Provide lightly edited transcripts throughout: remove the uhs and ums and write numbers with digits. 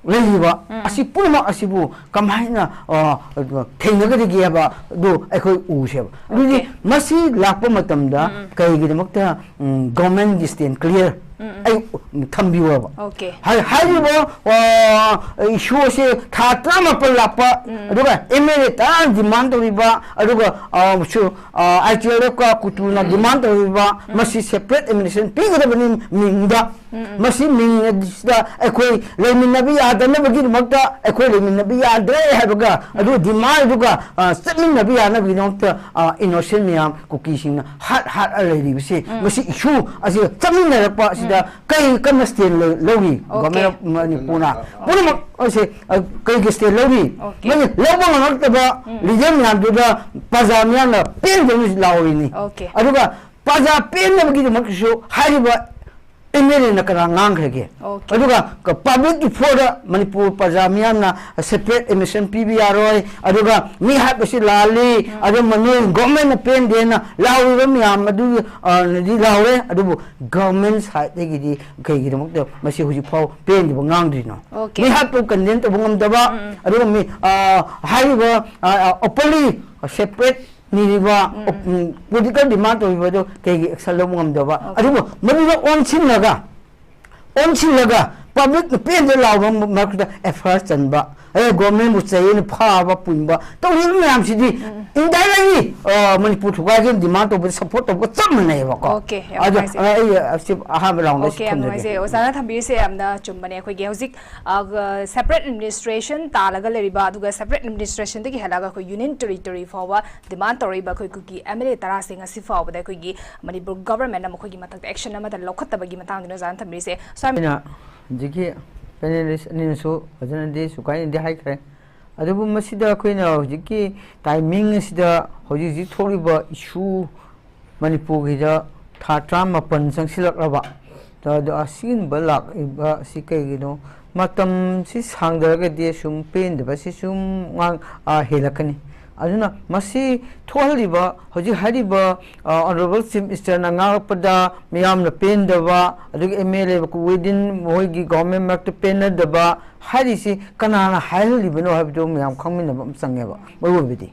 lehiba asi pulma asibu kamaina thenagadi ba do ekhoi useba dudi masi lakpa matamda kaigidmakta government gi stand clear ai thambiwa okay haribo issue se thatra mapal lakpa aduga emele ta demand riba aduga su actually ka kutuna demand riba masi separate administration pigabani mingda masi mingda ekhoi leminabi adanabi makta ekhoi leminabi adre haduga adu demand aduga setminabi anabi nokta innocent miyam kukising hat already bisi masi issue asi tamina pa kai kan state logi government manipuna puna ase kai state logi mani lobo ngakta region yan duda pazamya na pen de lawi ni aduga paza pen na bagi maksu hariba emele na kana ngangrege aduga public for manipur pazamya na separate emission pbr aduga mi habasi lali adu manu government pen de na lawi ramyam adu di lawe adu government side de gi kai gi mok masi huji phau pen di ngangdri no mi hab to content bungam daba adu mi hariba openly separate niba political demand to bido kay salom ngam daba adu manila onchilaga public pen de law market effort chanba government would say in power pumba to him sidi indirectly manipur to gain demand of support of what some okay I have around okay I say osana thambi se amna chumbane khoi ge hojik separate administration talaga leriba aduga separate administration degi halaga khoi union territory forwa demand toriba khoi kuki MLA tara singa si forwa da khoi gi manipur government am khoi gi matak action ama da lokhatta bagi matang dino zan thambi se so amina jiki panelist ni so ajana de sukai de hai kare adubu masida koina jiki timing sida hoji ji thoriba issue manipur gi da thatra mapan sangsilak raba da asin balak ba sikai gi no matam si sangdaga de sum pen de ba si sum ngang helakani aduna masi tholiba hoji hariba honorable chief minister na ngapada miyam na pen daba adug MLA ku within moigi government mak to pen daba harisi kanana hailiba no habdo miyam khangmin na sangeba bobidi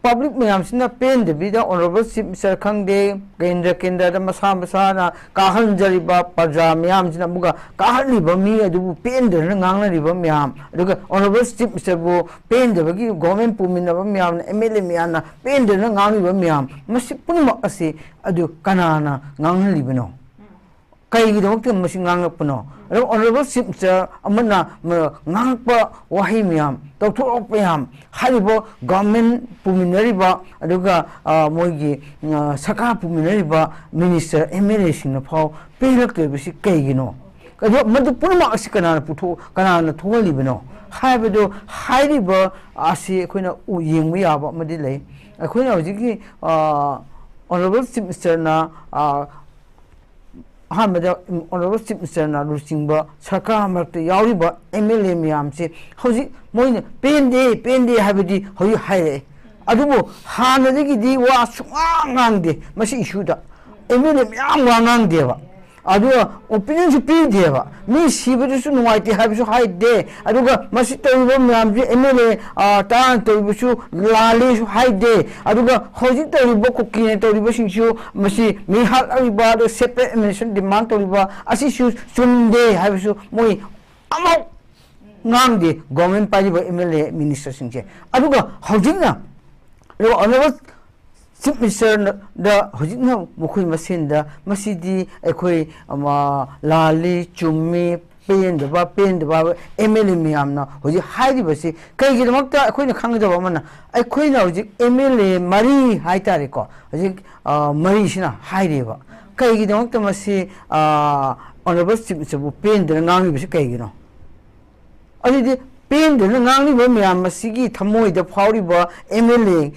public miyam sina pen de bida honorable chief minister khangde kendra da masa na kahan jariba paja miyam sina buga kahaliba mi adu pen de ngangna riba miyam aduga honorable chief minister bu pen de bagi government pumina ba miyam MLA miyana pen de ngangi ba miyam masi punma asi adu kanana ngangliba no kai gi dokte masi ngangapno honorable chief minister amana ngangpa wahi miyam tawtho payam haribo government puminariba aduga moigi saka puminariba minister MLA sing phau pelak to bisi kai gi no kado madu punma asi kanana putho kanana tholiba no haibedo hairiba asi koina yengmu yaba madi lei koina hojiki honorable chief minister na hamada honorable chief minister na rusingba sarkar marte yauriba MLA miyam se hoji moine pende habidi hoyi haire adubo hanadigi di wa sungangde masi issue da MLA miyam wangangde ba aduga opinion su pi deba mi sibedu su nuaiti habisu haide aduga masi toibo miyam ji MLA tan toibo su lali su haide aduga hoji toibo kukine toibo singsu masi mi hal ariba do separate administration demand toibo asi su sunde habisu moi amau ngangde government pariba MLA minister singse aduga hojina honorable chief minister da hojina mukhui masinda masidi ekhoi lali chummi pen da ba MLA miyamna hoji haidi basi kai gi makta ekhoi na khangda mana ekhoi na hoji MLA mari haitare ko hoji mari sina haide ba kai gi makta masi honorable chief minister bu pen da ngangi basi kai gi no ali pen de ngang ni ba miyam masigi thamoi da phauri ba MLA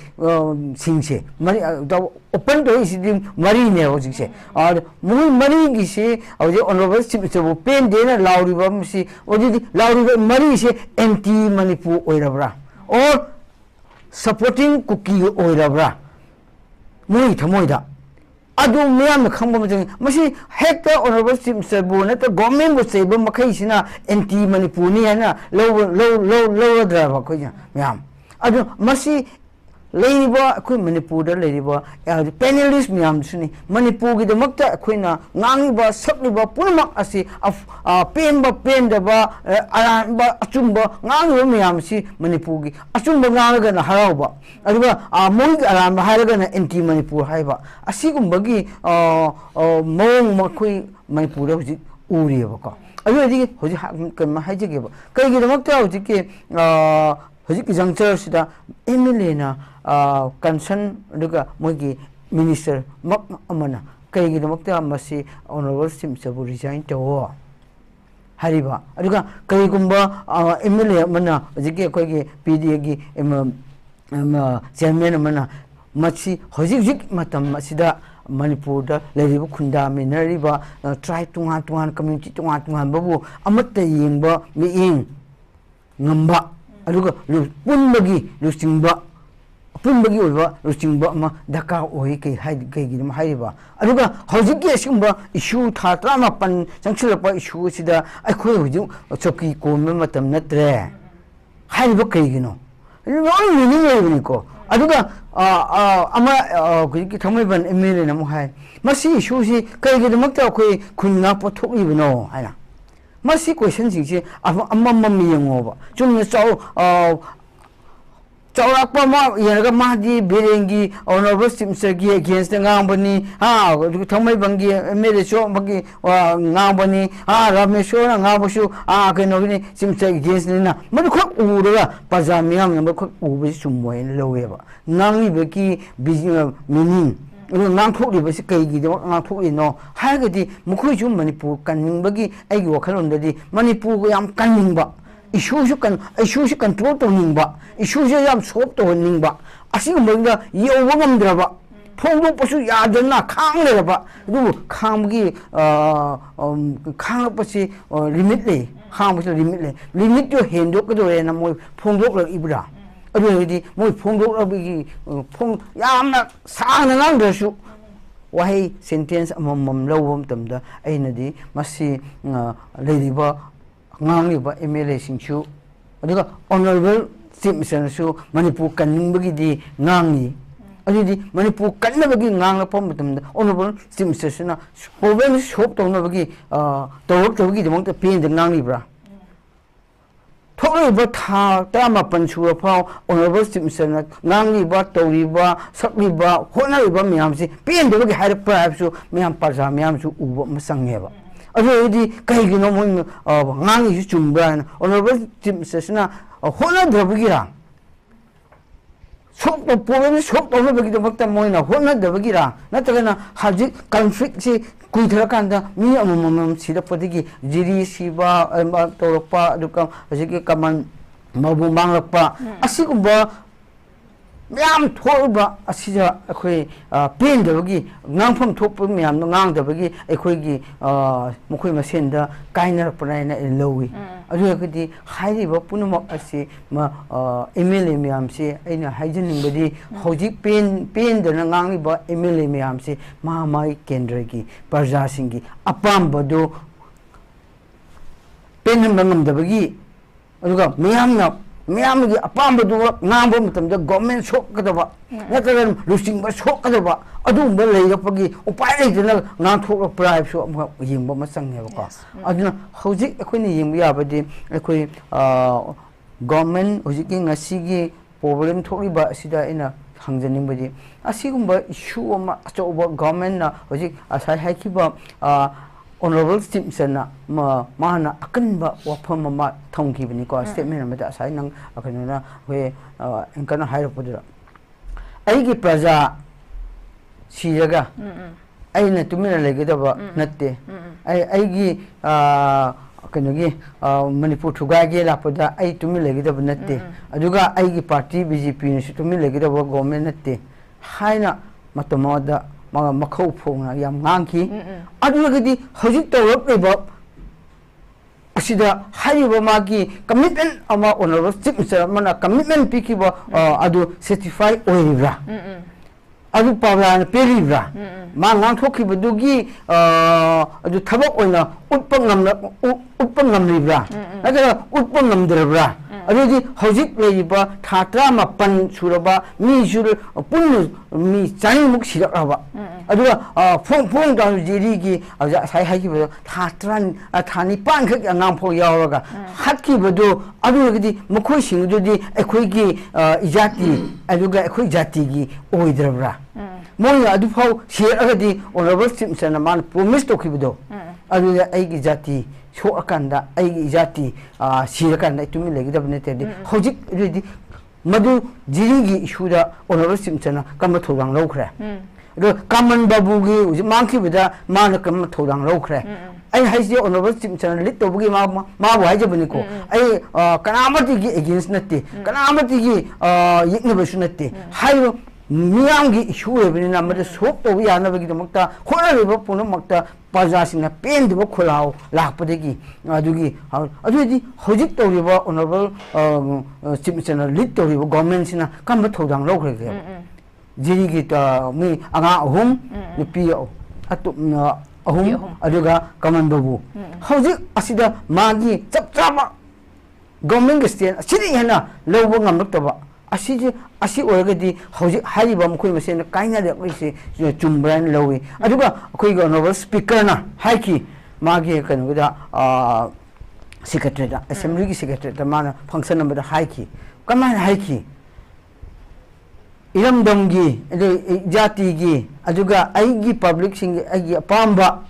singse mari da open to is the mari ne ho jingse aur mui mari gi se aur je honorable chief minister bu pen de na lauri ba msi odi lauri ba mari se anti manipur oirabra or supporting cookie oirabra mui thamoi da adu miyam khangba majang masi hekta honorable chief minister bu na ta government bu cheiba makhai sina anti manipur ni hana low driver ko ya miyam adu masi leiba khoi manipur da leiba panelist miyam suni manipur gi damakta khoina ngangiba sakliba punamak asi pemba pendaba aranba achumba ngangiba miyam si manipur gi achumba ngangaga na harauba aduga mongi aranba haraga na anti manipur haiba asigumbagi mong makhoi manipur da huji uriba ko ayu adi huji kan ma haijege ba kai gi damakta huji ke huji ki juncture sida MLA na concern duga mogi minister mak amana kai gi damakta masi honorable sim sabu resign to hariba aduga kai gumba MLA amana jike koi gi PDA gi chairman amana machi hojik matam masida manipur da leriba khunda minariba tribe tungan community tungan babu amatta yengba miing ngamba aduga punbagi lusingba punbagi oiba lusingba ma daka oi kai gi ma haiba aduga hojiki asimba issue tha trama pan changchilapa issue sida akhoi huju choki ko matam natre haiba kai gino no meaning leibni ko aduga ama ki thamaiban MLA na mo hai masi issue si kai gi damakta akhoi khunna pothokibno haina masi question singse amam yengoba chumna chaurakpa ma yeraga mahdi birengi honorable simsagi against ngambani thamai bangi MLA so bagi ngambani ramesho na ngabasu kenogini simsagi against na madu khok uraga pajamiam number khok ubi sumoi loweba ngangi beki meaning ngang thokliba si kai gi de ngang thokli no haigadi mukhoi ju manipur kanningbagi aigi wakhalondadi manipur yam kanningba issue su control to ningba issue su yam sop to ningba asigumba yowa ngamdraba phongdo pasu yadana khangleraba du khanggi khangpasi limit le khangpasi limit yo hendo kadore na moi phongdok la ibra aduidi moi phongdok abigi phong yamna sangna nangdrasu wahi sentence amam lawom tamda ainadi masi leiriba ngangiba MLA singsu aduga honorable chief minister su manipur kanningbagi di ngangi adudi manipur kannabagi ngangla pom tamda honorable chief minister suna problem shop tonabagi tawgi demongta pen de ngangibra thokliba tha tama pansura phau honorable chief minister na ngangiba tawriba sakliba honariba miyamsi pen de bagi hair perhaps su miyam parja miyam su uba masangeba aduidi kaigino mo ngangi su chumbra honorable chief minister suna hona drabugira sok to problem sok to no bagi damakta moina hona drabugira natagana haji conflict si kuithara kanda mi amamam sida padigi jiri siba toropa dukam asiki kaman mabu manglakpa asigumba myam thoba asija akhoi pen dabagi ngangpham thoppa myam no ngangdabagi akhoi mukhoi masenda kainara panaina lowi adugadi hairiba punumak asi ma MLA myam si aina haijaningbadi hoji pen dana ngangiba MLA myam si mai kendragi parja singi apambado pen ngamdabagi aduga myamgi apambadu ngamba matamda government sokadaba natagan lusingba sokadaba adumba leirapagi upai leidana ngangthokla prive so yingba masangeba ko aduna hojik akhoi ni yingba yabadi akhoi government hojik ngasigi problem thokliba sida ina hangjaningbadi asigumba issue ama achoba government na hojik asai haikiba honorable chief minister na mahana akanba wafam ma thongkibani ko statement amada asai nang akanona we enkana hairapodira aigi praja sijaga aina tumina legedaba natte aigi kanogi manipur thugage lapoda ai tumina legedaba natte aduga aigi party BJP ni tumina legedaba government natte haina matamada makhau phongna yam ngangki adulagadi hojik tawrap leba asida hariba magi commitment ama honorable chief minister mana commitment pikiba adu certify oiribra adu pawla pelibra ma ngang thokhi budugi adu thabak oina utpang ngamlibra adara utpang ngamdrebra adudi hojik leiba thatra mapan suraba mi sur punnu mi chani muk sirakaba aduga phong da jiri gi sai hai gi bu thatran thani pan khak angang pho yawaga hatki budu adugidi mukhoi singdudi ekhoi gi ijati aduga ekhoi jati gi oidrebra moi adu phau sheragadi honorable simpson man promise to khibudo aduga aigi jati so akanda aigi jati sirakanda tumi legidabne tedi hojik redi madu jirigi issuda honorable simpson kam thodang lawkhre ro kaman babu gi mangki bida man kam thodang lawkhre ai haisi honorable simpson lit to bugi ma bu haijabani ko ai kanamati gi against natte kanamati gi yikne basu natte hayo miyamgi issue ebinina made sop to yanabagi damakta khorariba punamakta pajasina pendiba khulao lakpadegi adugi adugi hojik tawriba honorable simpson lead tawriba government sina kamba thodang lawkhre jirigi ta mi anga ahum nupi atu ahum aduga kaman babu hojik asida magi chapchama government stand asidi hena lawba ngamlaktaba asi oragadi hojik hariba mkhoi masena kaina de oise chumbran lawi aduga khoi ga honorable speaker na haiki magi kanu da secretary da assembly gi secretary da mana function number da haiki kaman haiki iramdamgi jati gi aduga aigi public sing aigi apamba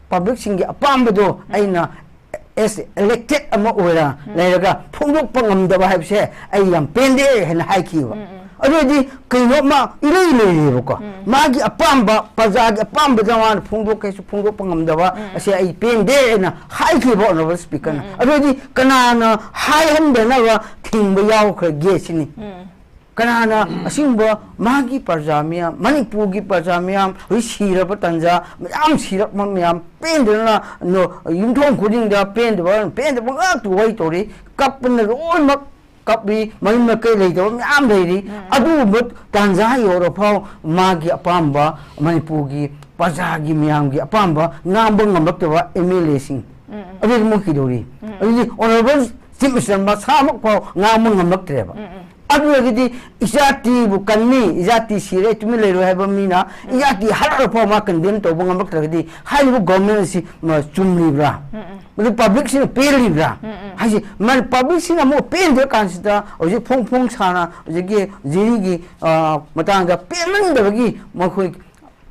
public sing gi apamba do aina as elected ama ora lairaga phongdok pangamdaba haibse ai yam pende hen haikiwa adodi kaino ma ilei ko magi apamba pajagi apamba jawan phongdok kaisu phongdok pangamdaba ase ai pende na haikiwa honorable speaker na adodi kanana haihande na wa thingba yaw kha gesini kanana asingba magi parjamia manipur gi parjamia risira patanja yam sirak mamyam pendena no yumthong khuding da pendba ga tu wai tori kapna rol mak kapi main kai lei do yam leiri adu but tanja yoro phau magi apamba manipur gi parjagi myam gi apamba ngamba ngambakwa mla sing adu mo kidori adu honorable simpson ma samak phau ngamba ngambaktreba aduagidi ijati bu kanni ijati sire tumi lero haba mina ijati harar pho ma condemn to bunga makragidi haibu government si chumlibra bu public si pelibra haji man public si na mo pen de kansida oji phong sana oji jiri gi matanga payment dabagi makhoi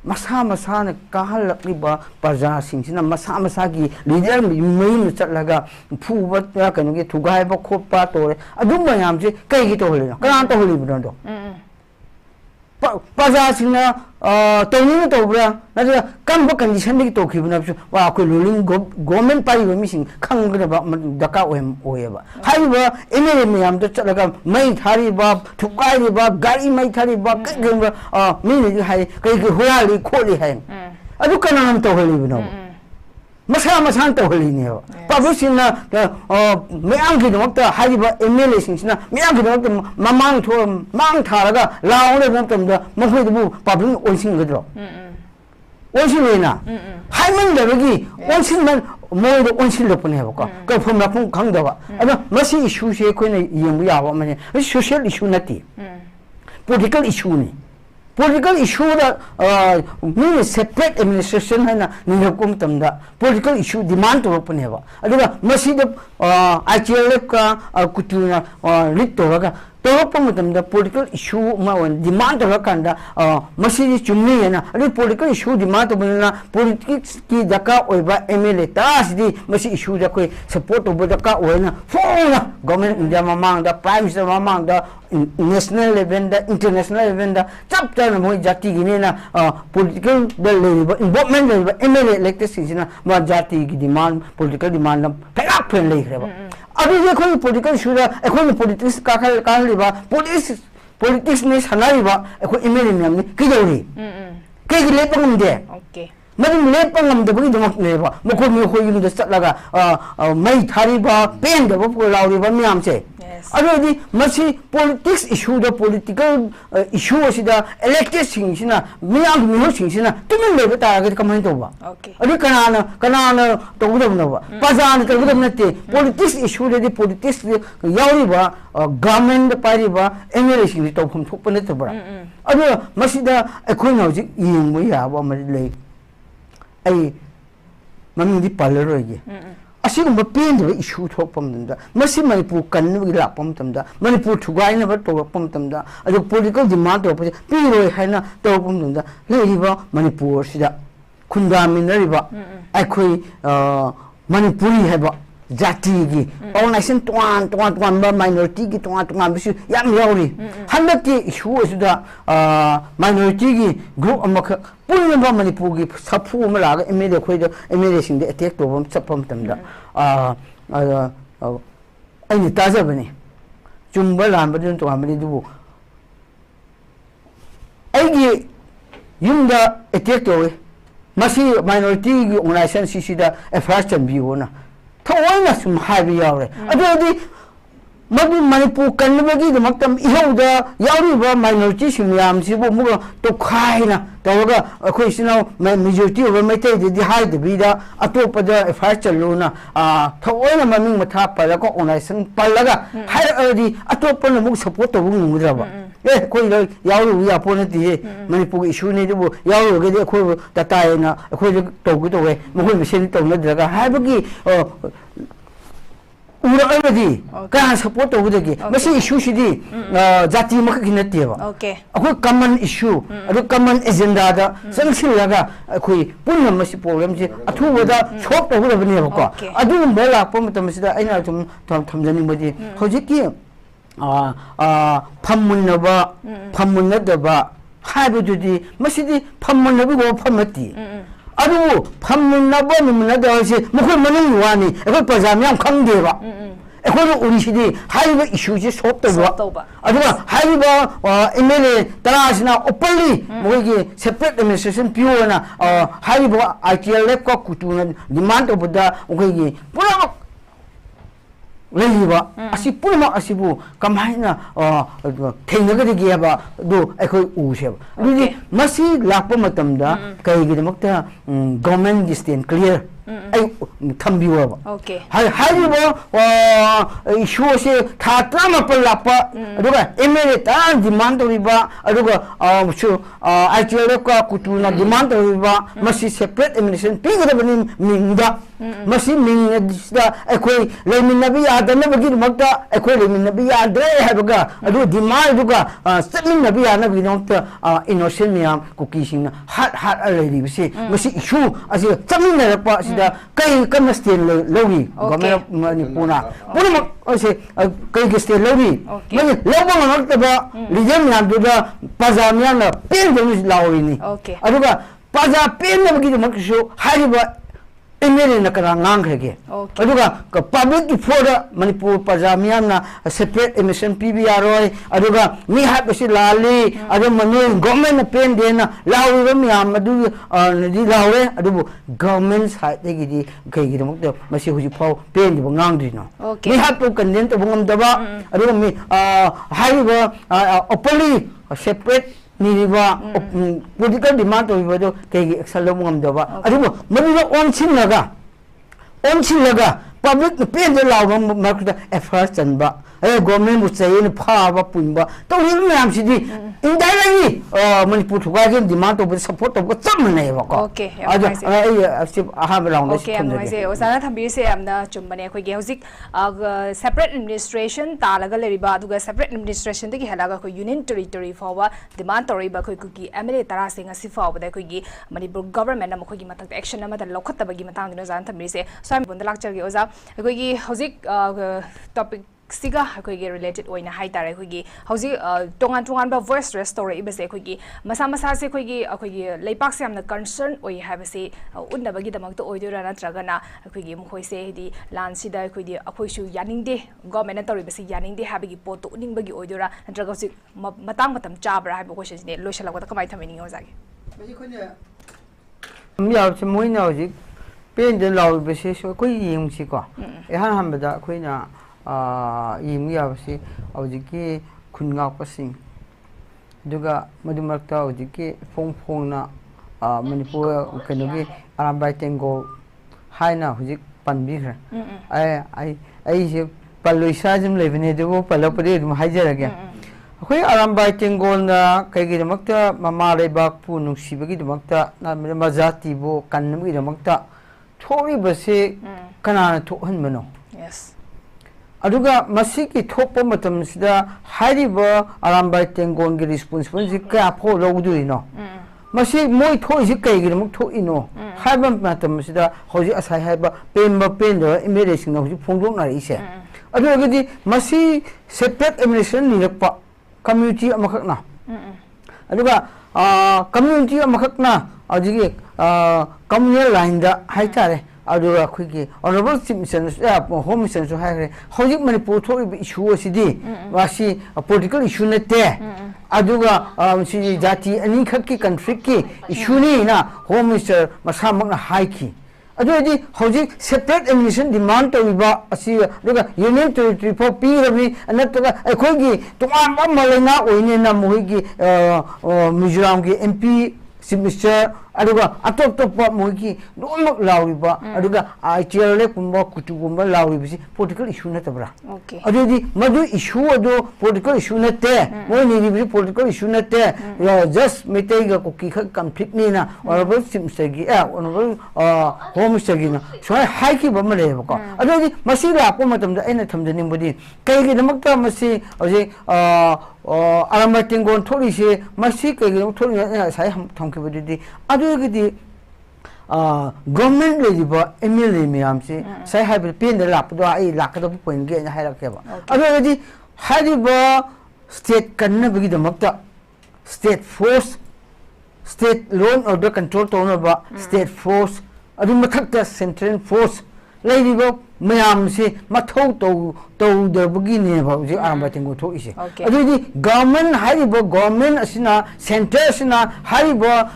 masa na kahal lakliba parja singsina masa gi leader mai chatlaga phuba kanu gi thugai ba khopa tore adum mayam je kai gi to holina kan to holi bdo parja singna tawni to bra na kan ba condition gi to khibna wa ko ruling government pai ba mising khanggra ba daka oyeba haiba emere mayam to chatlaga mai thari ba thugai ba gari mai thari ba kagem mi ni hai kai gi hoyali kholi hai adu kanam to holi bno masa to holi ne public sina mayam gi dokta haiba emele singna mayam gi dokta mamang tho mang tharaga laone bom da mahoi bu public onsing gdro onsilena haiman dabagi onsilman moido onsil lopne ba ko phom na phung khang da ba ada masi issue se koina yemu ya ba mane social issue nati political issue ni political issue da ni separate administration haina ni hukum tamda political issue demand to lopne ba ada masi da ICLF ka kutuna lit to ga the political issue demand masi chumni na political issue demand politics ki daka oiba MLA tas di masi issue da koi support obo daka oina phone government India mamang da prime minister mamang da national level da international level da chapter na moi jati gine na political da level involvement level MLA elected sina ma jati ki demand political demand na phela phen lei khre ba अभी देखो ये political issue है एकोन politics का लिबा politics ने सनारिबा एको email मियम ने किदोरी के लेपंगम दे okay मदम लेपंगम दबगी दमक नेबा मखो मी खो युम द चटलागा मै थारिबा पेन दबो को लाउरिबा मियम से ꯑꯗꯨꯗꯤ ꯃꯁꯤ ꯄꯣꯂꯤꯇꯤꯛꯁ ꯏꯁꯨꯗ ꯄꯣꯂꯤꯇꯤꯀꯦꯜ ꯏꯁꯨ ꯑꯁꯤꯗ ꯏꯂꯦꯛꯇꯦꯗꯁꯤꯡꯁꯤꯅ ꯃꯤꯌꯥꯝꯒꯤ ꯃꯤꯍꯨꯠꯁꯤꯡꯁꯤꯅ ꯇꯨꯃꯤꯟ ꯂꯩꯕ ꯇꯥꯔꯒꯗꯤ ꯀꯃꯥꯏꯅ ꯇꯧꯕ ꯑꯗꯨ ꯀꯅꯥꯅ ꯇꯧꯒꯗꯕꯅꯣꯕ ꯄ꯭ꯔꯖꯥꯅ ꯇꯧꯒꯗꯕ ꯅꯠꯇꯦ ꯄꯣꯂꯤꯇꯤꯛꯁ ꯏꯁꯨꯗꯗꯤ ꯄꯣꯂꯤꯇꯤꯛꯁ ꯌꯥꯎꯔꯤꯕ ꯒꯚꯔꯟꯃꯦꯟꯗ ꯄꯥꯏꯔꯤꯕ ꯑꯦꯝ ꯑꯦꯜ ꯑꯦꯁꯤꯡꯁꯤ ꯇꯧꯐꯝ ꯊꯣꯛꯄ ꯅꯠꯇꯕ꯭ꯔꯥ ꯑꯗꯨꯒ ꯃꯁꯤꯗ ꯑꯩꯈꯣꯏꯅ ꯍꯧꯖꯤꯛ ꯌꯦꯡꯕ ꯌꯥꯕ ꯑꯃꯗꯤ ꯂꯩ ꯑꯩ ꯃꯃꯤꯡꯗꯤ ꯄꯜꯂꯔꯣꯏꯒꯦ ꯑꯁꯤꯒꯨꯝꯕ ꯄꯦꯟꯗꯕ ꯏꯁꯨ ꯊꯣꯛꯄ ꯃꯇꯝꯗ ꯃꯁꯤ ꯃꯅꯤꯄꯨꯔ ꯀꯟꯅꯕꯒꯤ ꯂꯥꯛꯄ ꯃꯇꯝꯗ ꯃꯅꯤꯄꯨꯔ ꯊꯨꯒꯥꯏꯅꯕ ꯇꯧꯔꯛꯄ ꯃꯇꯝꯗ ꯑꯗꯨꯒ ꯄꯣꯂꯤꯇꯤꯀꯦꯜ ꯗꯤꯃꯥꯟ ꯇꯧꯔꯛꯄꯁꯦ ꯄꯤꯔꯣꯏ ꯍꯥꯏꯅ ꯇꯧꯔꯛꯄ ꯃꯇꯝꯗ ꯂꯩꯔꯤꯕ ꯃꯅꯤꯄꯨꯔꯁꯤꯗ ꯈꯨꯟꯗꯥꯃꯤꯟꯅꯔꯤꯕ ꯑꯩꯈꯣꯏ manipuri have jati organization toan minority ki toan bisu yam yauri handaki issue asuda minority group amaka punna manipur gi sapu amala emele khoida emele sing de attack to bam chapam tamda aini tajabani chumba lamba dun to amali du aigi yumda attack to masi minority gi organization sisida effort chambiona thoina sum haibi yaure adodi magi manipur kanbagi de maktam ihoda yauri ba minority simyam sibu muga to khaina tawaga akhoi sino majority over mate de hai de bida atopada effort chaluna thoina maming matha pala ko organization palaga hai adi atopana mug support to ngudra koi lo yauru ya pona ti manipur issue ne de yauru ge de khoi data na khoi to gi to we mo machine to na daga hai bagi ura already kan support to gi masi issue sidi jati mak ki nateba okay akoi common issue adu common agenda da sangsilaga akoi punna masi problem ji athu da shop to gu bani ko adu bela pom tam sida aina tum thamjani badi hojiki fammunadaba haibududi masidi fammunabi go famati adu fammunaba munada se mukhu manin wani ekoi pajamyam khangdeba ekoi urisidi haiba issue ji solve toba aduga haiba emele tarasina openly moigi separate administration piona haiba ITL ko kutuna demand obuda oigi pura lehiba asi purma asibu kamaina thengagadi giaba do ekoi useba dudi masi lakpa matamda kaigi demakta government gi stand clear ai thambiwa okay haibo issue se thatra mapal lakpa aduga emele tan demand riba aduga su ITL ko kutuna demand riba masi separate administration pigabani mingda masi mingda ekoi leminabi adana bagi makta ekoi leminabi adre habaga adu demand duga seminabi anabi nokta innocent miyam kukising hat already bisi masi issue asi chamina rakpa sida kai kan stain lowi government manipuna puna ase kai stain lowi mani lobo nokta ba region miyam duga pajamya na pen de lawini aduga paja pen bagi maksu hariba emele na kara ngang khage aduga public for manipur pajamyam na separate emission pbr aduga mi habasi lali adu manu government na pen de na lawi myam adu di lawe adu government side de gi kai gi mok masi huji phau pen de ngang di no mi hab to condemn to bungam daba adu mi haiba openly separate niba political demand to bido kay action mo ngamdaba adumo mabiba onchilaga public na pen de law market effort chanba government mu chayin phaba punba to ni myam sidi indirectly manipur thuga gen demand to support to chamne ba ko okay aham round okay amase osana thambi se amna chumbane khoi ge hojik separate administration talaga leriba aduga separate administration de gi halaga khoi union territory forwa demand tori ba khoi kuki amele tara sing asi forwa da khoi gi manipur government na khoi gi matak action na da lokhat ba gi matang dino zan thambi se so am bunda lecture ge oza khoi gi hojik topic siga khoi ge related oina hai tare khoi gi hauji tongan ba voice restore ibase khoi gi masa se khoi gi leipak se amna concern oi habase unna bagi damak to oidura na tragana khoi gi mkhoi se di lan sida khoi di akhoi su yaning de government na tori base yaning de habagi pot to uning bagi oidura natraga si matang matam chabra habi question ne loishala ko kamai thamini ngozagi bagi khoi ne ya se moina hoji pen de law base so khoi yeng si ko han bada khoi na yim yabasi awjiki khunga pasing duga madumakta awjiki phongna manipur kenogi arambai tengo haina hujik panbi khra ai je paloisa jim lebine dugo palapade dum haijarage khoi arambai tengo na kaigi damakta mama lebak pu nuksibagi damakta na majati bo kannami damakta thori base kana thohan mano yes aduga masiki thopa matam sida hariba arambai tengon gi responsibility ka pho logdu no masi moi thoi ji kai gi muk thoi no haiba matam sida hoji asai haiba pemba pendo immediate no hoji phongdong na ri se aduga di masi separate administration ni rakpa community amakak na aduga community amakak na ajigi communal line da haitare aduga khigi honorable chief minister home minister so haire hojik manipur thori issue asidi wasi political issue nate aduga si jati ani khakki conflict ki issue ni na home minister masamak na haiki aduji hojik separate administration demand toiba asi aduga union territory for pirabi anataga khigi tuma malena oine na mohigi mizoram gi mp chief minister aduga atop moiki domak lauriba aduga ITL kumba kutugumba lauribisi political issue na tabra okay aduji madu issue ado political issue na te moi ni bi political issue na te just metaiga ko ki conflict ni na honorable chief minister gi honorable home minister gi na so hai ki ba male ba ko aduji masi la ko matam da aina thamjani budi kai gi namakta masi aje arambai tengon thori se masi kai gi thori sai thomki budi adugi government lejiba MLA miyamsi sai haiba pen da lapdo ai lakada bu point ge hairake ba adugi haiba state kanna bigi damakta state force state law and order control tona ba state force adu mathakta central force lejiba mayamsi mathau to da bigi ne ba ji arambai tengo tho ise adugi government haiba government asina center asina haiba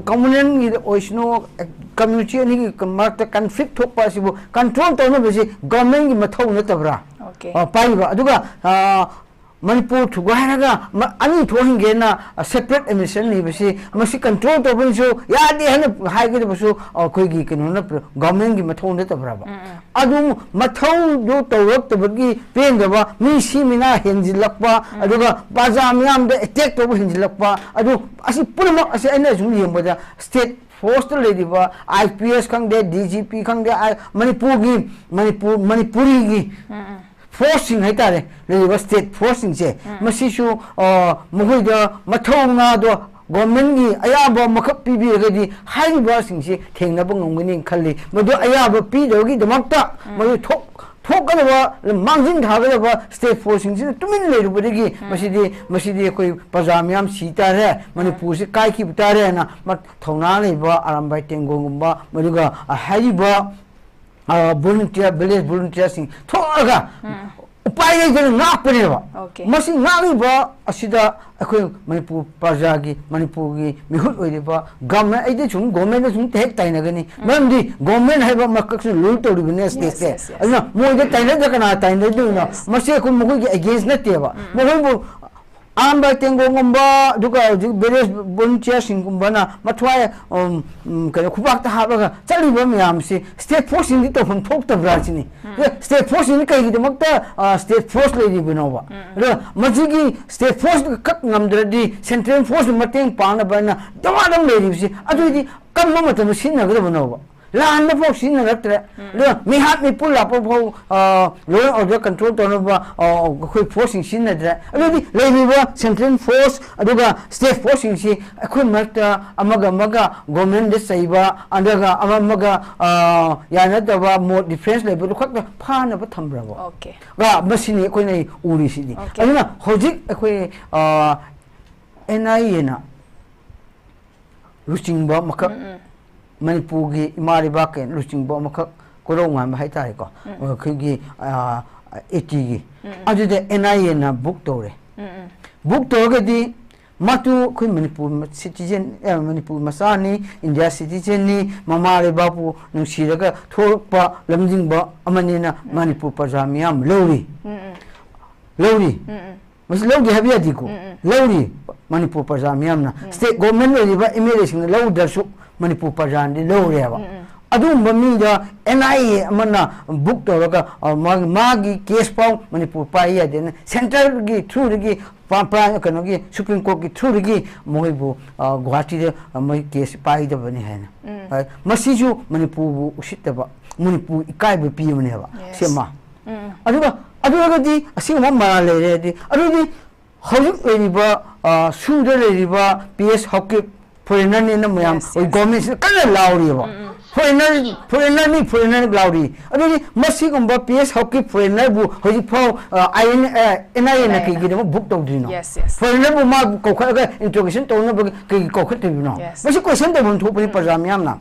communal gi oisno community ni marta conflict thok pasibo control to no besi government gi mathau na tabra okay paiba aduga manipur thugahanaga ani thohinge na separate administration ni besi masi control to bunso yadi hana haige busu koi gi kinu na government gi mathau na tabra ba adu mathau do tawak tabagi pendaba mi simina henjilakpa aduga bazam yam de attack to henjilakpa adu asi purma asi ana jum yemboda state force lady ba IPS kang de DGP kang de manipuri gi forcing haitare le state forcing se masishu muhuida mathonga do government gi ayaba makap pibi gadi haiba singse thengnaba ngomgini khalli madu ayaba pi dogi damakta madu thokadaba mangjin thagadaba state forcing se tumin le rubadigi masidi koi pajamyam sita re manipur se kai ki butare na thona leiba arambai tengongumba maduga haiba volunteer village volunteer sing thoga upai ge na pare ba masi ngari ba asida akoi manipur parjagi manipur gi mihut oide ba government aide chung government chung tek taina gani mamdi government haiba makak su lul to business te ana mo ge taina da kana taina du na masi ko mo ge against na te ba mo bo arambai tengo ngomba duka village volunteer singumba na mathwai kana khubak ta habaga chaliba miyamsi state force ni to phon thok ta brachini state force ni kai gi damakta state force le di binoba ra majigi state force kak ngamdradi central force mateng pangna bana damadam le di si adu di kamma matam sinna ga binoba la na fo sinna raktre ra mi hat mi pull up fo law order control to ba khoi forcing sinna dra adu di le ni ba central force aduga state forcing si khoi marta amaga government de saiba andaga amaga yana da ba more defense level khak pha na ba thambra ba okay ga masini khoi nei uri si di aduna hojik khoi NIA na ruching ba makak manipur gi imari ba ken luching bo makak korong ngam hai tai ko khigi 80 gi aju de NIA na book to re book to ge di matu kui manipur citizen manipur masani India citizen ni mamare bapu nungsiraga thorpa lamjingba amanina manipur pajamiyam lori mas lori habia diku lori manipur pajamiyam na state government lori ba immigration law darsu manipur pajandi lori ba adum bamida NIA amana book tawraga magi case pau manipur pai adena center gi through gi pra kanogi supreme court gi through gi moibu guwahati de mai case pai da bani hena masiju manipur bu usitaba manipur ikai bu pi mane ba sema aduga di asima ma le re di adudi hojik leriba suda leriba PS hockey foreigner ne na mayam government kana lauri ba foreigner glaudi aduni masi gumba PS hockey foreigner bu hoji phau NIA na ki gidama book to dino foreigner bu ma ko kha interrogation to na ki ko kha te no masi question to bun thu pari pajamyam na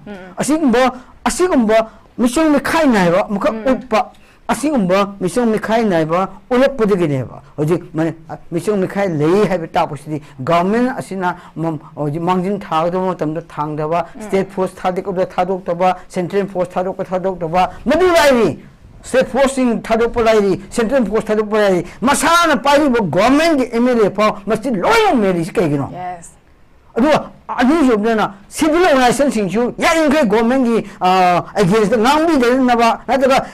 asigumba mission me khai nai ba mukha utpa asigumba mission me khai nai ba ulap podegene ba hoji mane mission me khai lei ha ta posidi government asina hoji mangjin thag do tam da thang da ba state force thadik da thadok da ba central force thadok da ba madu lai state forcing thadok lai central force thadok lai masana pai bo government ge MLA pa masti loyo meri kai gino yes adu jobna civil organization singju ya ingre government gi against the ngambi de na ba na daga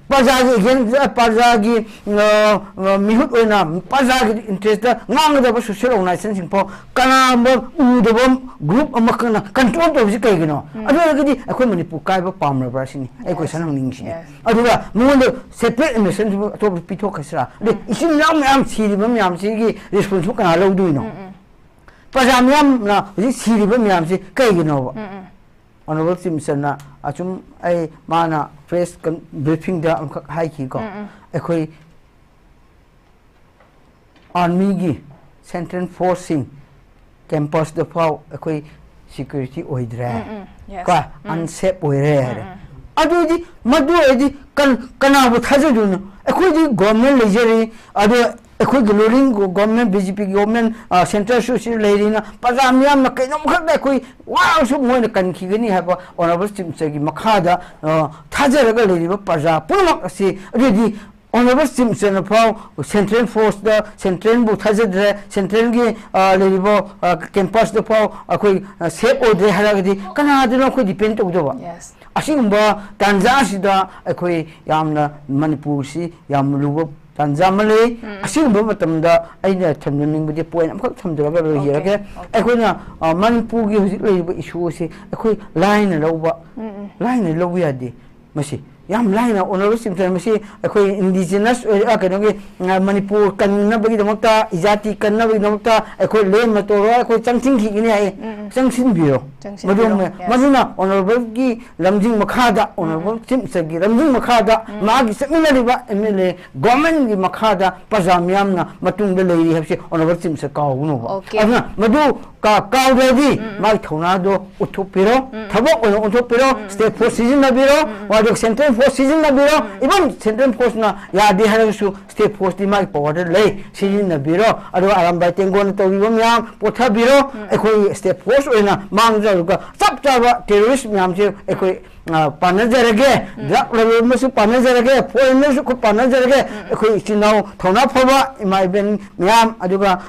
paja gi against paja gi mihut oina paja gi interest da ngang da social organization sing po kana mo u de bom group amakana control to ji kai gino adu gi akoi manipur kai ba pam ra sini ai question hang ning sini adu ga mo de separate nation to pito khasra de isin nam am siri bam yam si gi responsible kana lo du no pajamyam na ji siri ba myam si kai gino ba honorable Simpson na achum ai mana press briefing da am hai ki ko ekoi army gi central forcing campus da pau ekoi security oidra ka unsafe oire adu di madu di kana bu thaju no ekoi di government lejeri adu ekoi gloring government BJP government central social lerina pajamyam na kainam khak ekoi wa su moi na kan khigani ha ba honorable Simpson gi makhada thajaraga leriba paja punak asi redi honorable Simpson pau central force da central bu thajadre central gi leriba campus da pau ekoi safe odre haragdi kana aduna ko depend to do ba yes asingba tanza sida ekoi yamna manipur si yam luba tanzamale asingba matamda aina thamning budi point amkhak thamdra ga hirage ekhoina manipur gi hojik leiba issue se ekhoi line line lobi adi masi yam line honorable Simpson masi ekhoi indigenous kanogi manipur kanna bagi damakta ijati kanna bagi damakta ekhoi lem na to ekhoi changching thi ni ai changsin biro maduna honorable gi lamjing makhada honorable Simpson gi lamjing makhada magi seminariba MLA government gi makhada pajamyam na matung da leiri habse honorable Simpson ka huno ba aduna madu ka kaudedi mai thona do uthupiro thabok ono uthupiro state force season na biro wajok central force season na biro even central force na ya de harasu state force di mai power lei season na biro adu arambai tengon to bibam yang potha biro ekoi state force oina mangja ga sab chaba terrorist myam je ekoi panazarage drug level masu panazarage foreigner su ko panazarage ekoi chinau thona phoba imai ben myam aduga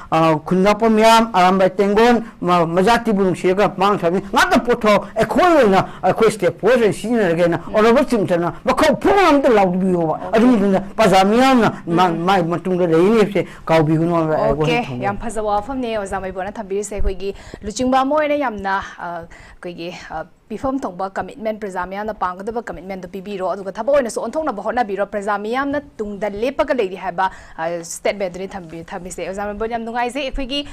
khunna po myam arambai tengon majati bulung shega mang thabi ngata potho ekoi na ekoi step force sinarage na honorable Simpson na bakho phum ta laud bi ho adu pajamyam na mai matung da rei se kau bi huno okay yam phajawa pham ne ozamai bona thambiri se koi gi luchingba moi ne yamna koi gi bifam thongba commitment prajamyam na pangdaba commitment do pibiro aduga thabo na so onthongna ba hona biro prajamyam na tungda lepaga leidi haba state bedri thambi se ozamai bona yam nungai se ekoi gi